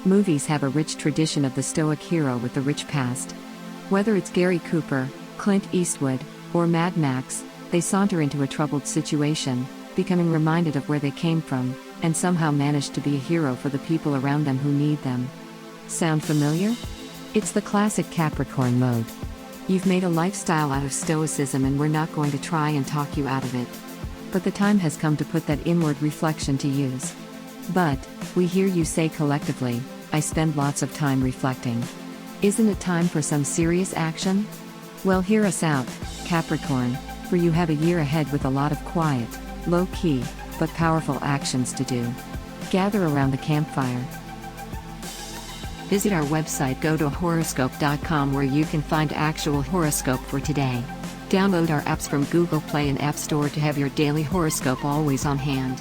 Movies have a rich tradition of the stoic hero with the rich past. Whether it's Gary Cooper, Clint Eastwood, or Mad Max, they saunter into a troubled situation, becoming reminded of where they came from, and somehow manage to be a hero for the people around them who need them. Sound familiar? It's the classic Capricorn mode. You've made a lifestyle out of stoicism and we're not going to try and talk you out of it. But the time has come to put that inward reflection to use. But, we hear you say collectively, I spend lots of time reflecting. Isn't it time for some serious action? Well, hear us out, Capricorn, for you have a year ahead with a lot of quiet, low-key, but powerful actions to do. Gather around the campfire. Visit our website go-to-horoscope.com where you can find actual horoscope for today. Download our apps from Google Play and App Store to have your daily horoscope always on hand.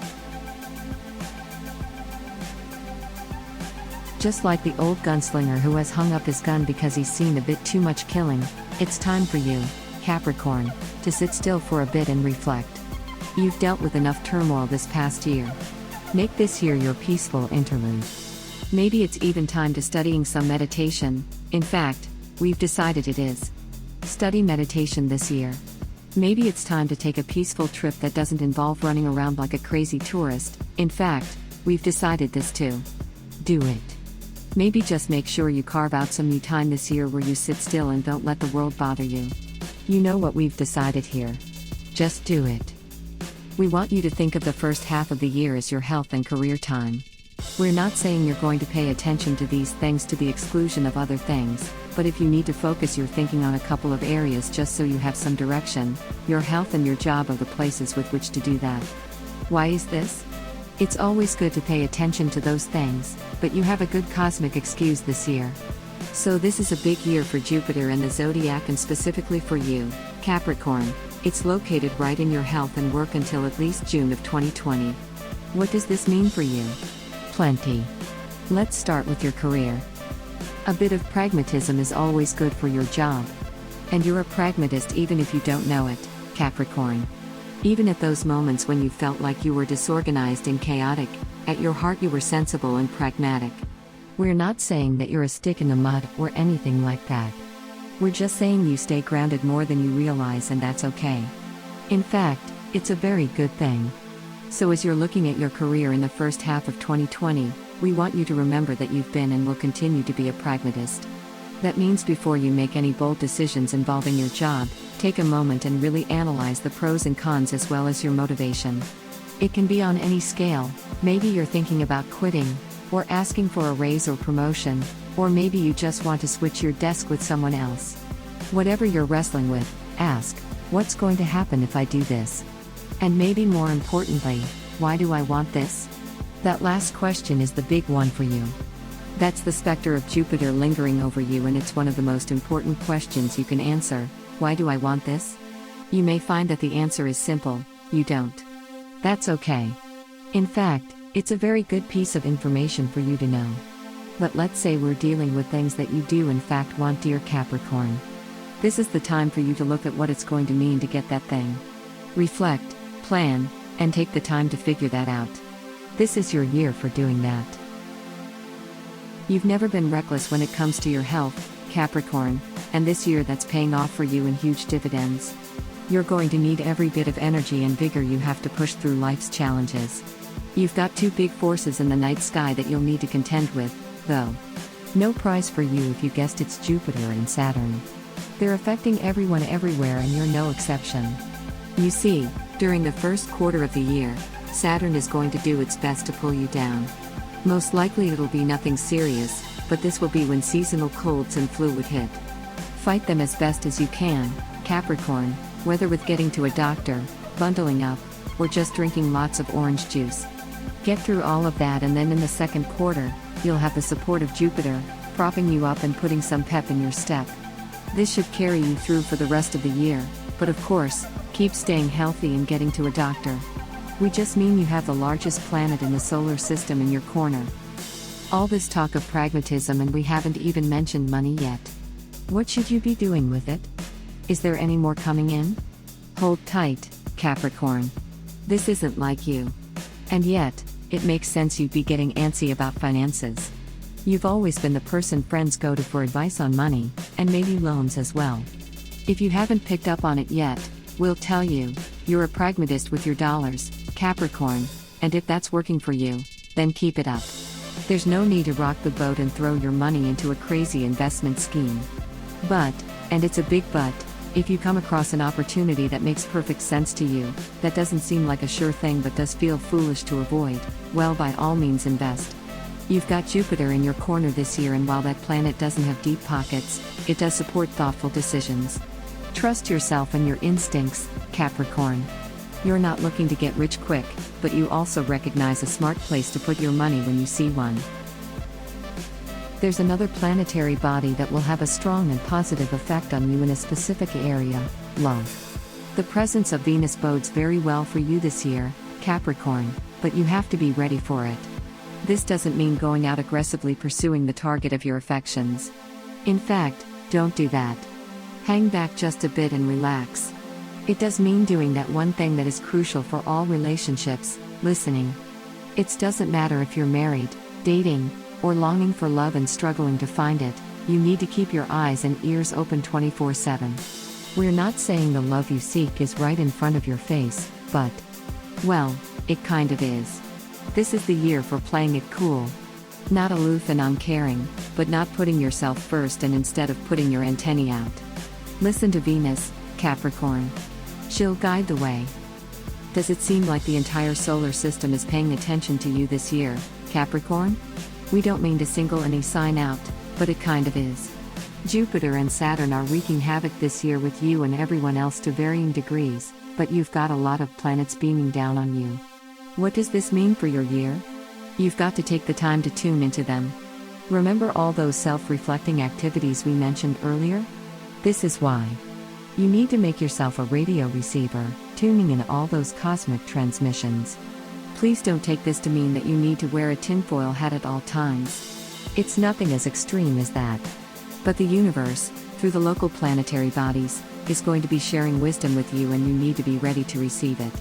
Just like the old gunslinger who has hung up his gun because he's seen a bit too much killing, it's time for you, Capricorn, to sit still for a bit and reflect. You've dealt with enough turmoil this past year. Make this year your peaceful interlude. Maybe it's even time to studying some meditation. In fact, we've decided it is. Study meditation this year. Maybe it's time to take a peaceful trip that doesn't involve running around like a crazy tourist. In fact, we've decided this too. Do it. Maybe just make sure you carve out some new time this year where you sit still and don't let the world bother you. You know what we've decided here. Just do it. We want you to think of the first half of the year as your health and career time. We're not saying you're going to pay attention to these things to the exclusion of other things, but if you need to focus your thinking on a couple of areas just so you have some direction, your health and your job are the places with which to do that. Why is this? It's always good to pay attention to those things, but you have a good cosmic excuse this year. So this is a big year for Jupiter and the Zodiac, and specifically for you, Capricorn. It's located right in your health and work until at least June of 2020. What does this mean for you? Plenty. Let's start with your career. A bit of pragmatism is always good for your job. And you're a pragmatist even if you don't know it, Capricorn. Even at those moments when you felt like you were disorganized and chaotic, at your heart you were sensible and pragmatic. We're not saying that you're a stick in the mud or anything like that. We're just saying you stay grounded more than you realize, and that's okay. In fact, it's a very good thing. So as you're looking at your career in the first half of 2020, we want you to remember that you've been and will continue to be a pragmatist. That means before you make any bold decisions involving your job, take a moment and really analyze the pros and cons as well as your motivation. It can be on any scale. Maybe you're thinking about quitting, or asking for a raise or promotion, or maybe you just want to switch your desk with someone else. Whatever you're wrestling with, ask, what's going to happen if I do this? And maybe more importantly, why do I want this? That last question is the big one for you. That's the specter of Jupiter lingering over you, and it's one of the most important questions you can answer. Why do I want this? You may find that the answer is simple, you don't. That's okay. In fact, it's a very good piece of information for you to know. But let's say we're dealing with things that you do in fact want, dear Capricorn. This is the time for you to look at what it's going to mean to get that thing. Reflect, plan, and take the time to figure that out. This is your year for doing that. You've never been reckless when it comes to your health, Capricorn, and this year that's paying off for you in huge dividends. You're going to need every bit of energy and vigor you have to push through life's challenges. You've got two big forces in the night sky that you'll need to contend with, though. No prize for you if you guessed it's Jupiter and Saturn. They're affecting everyone everywhere, and you're no exception. You see, during the first quarter of the year, Saturn is going to do its best to pull you down. Most likely it'll be nothing serious, but this will be when seasonal colds and flu would hit. Fight them as best as you can, Capricorn, whether with getting to a doctor, bundling up, or just drinking lots of orange juice. Get through all of that, and then in the second quarter, you'll have the support of Jupiter, propping you up and putting some pep in your step. This should carry you through for the rest of the year, but of course, keep staying healthy and getting to a doctor. We just mean you have the largest planet in the solar system in your corner. All this talk of pragmatism, and we haven't even mentioned money yet. What should you be doing with it? Is there any more coming in? Hold tight, Capricorn. This isn't like you. And yet, it makes sense you'd be getting antsy about finances. You've always been the person friends go to for advice on money, and maybe loans as well. If you haven't picked up on it yet, we'll tell you, you're a pragmatist with your dollars, Capricorn, and if that's working for you, then keep it up. There's no need to rock the boat and throw your money into a crazy investment scheme. But, and it's a big but, if you come across an opportunity that makes perfect sense to you, that doesn't seem like a sure thing but does feel foolish to avoid, well, by all means invest. You've got Jupiter in your corner this year, and while that planet doesn't have deep pockets, it does support thoughtful decisions. Trust yourself and your instincts, Capricorn. You're not looking to get rich quick, but you also recognize a smart place to put your money when you see one. There's another planetary body that will have a strong and positive effect on you in a specific area: love. The presence of Venus bodes very well for you this year, Capricorn, but you have to be ready for it. This doesn't mean going out aggressively pursuing the target of your affections. In fact, don't do that. Hang back just a bit and relax. It does mean doing that one thing that is crucial for all relationships: listening. It doesn't matter if you're married, dating, or longing for love and struggling to find it, you need to keep your eyes and ears open 24/7. We're not saying the love you seek is right in front of your face, but, well, it kind of is. This is the year for playing it cool. Not aloof and uncaring, but not putting yourself first and instead of putting your antennae out. Listen to Venus, Capricorn. She'll guide the way. Does it seem like the entire solar system is paying attention to you this year, Capricorn? We don't mean to single any sign out, but it kind of is. Jupiter and Saturn are wreaking havoc this year with you and everyone else to varying degrees, but you've got a lot of planets beaming down on you. What does this mean for your year? You've got to take the time to tune into them. Remember all those self-reflecting activities we mentioned earlier? This is why. You need to make yourself a radio receiver, tuning in all those cosmic transmissions. Please don't take this to mean that you need to wear a tinfoil hat at all times. It's nothing as extreme as that. But the universe, through the local planetary bodies, is going to be sharing wisdom with you, and you need to be ready to receive it.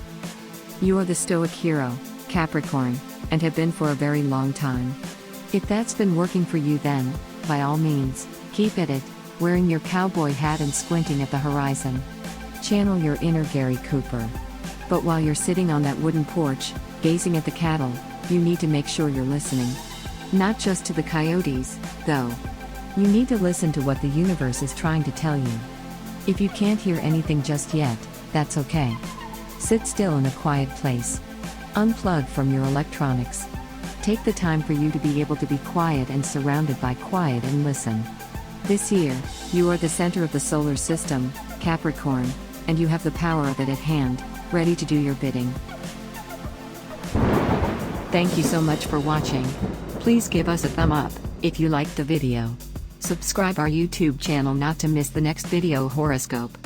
You are the stoic hero, Capricorn, and have been for a very long time. If that's been working for you, then, by all means, keep at it, wearing your cowboy hat and squinting at the horizon. Channel your inner Gary Cooper. But while you're sitting on that wooden porch, gazing at the cattle, you need to make sure you're listening. Not just to the coyotes, though. You need to listen to what the universe is trying to tell you. If you can't hear anything just yet, that's okay. Sit still in a quiet place. Unplug from your electronics. Take the time for you to be able to be quiet and surrounded by quiet and listen. This year, you are the center of the solar system, Capricorn, and you have the power of it at hand, ready to do your bidding. Thank you so much for watching. Please give us a thumb up if you liked the video. Subscribe our YouTube channel not to miss the next video horoscope.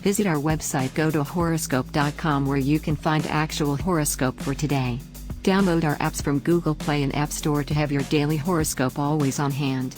Visit our website, go to horoscope.com, where you can find actual horoscope for today. Download our apps from Google Play and App Store to have your daily horoscope always on hand.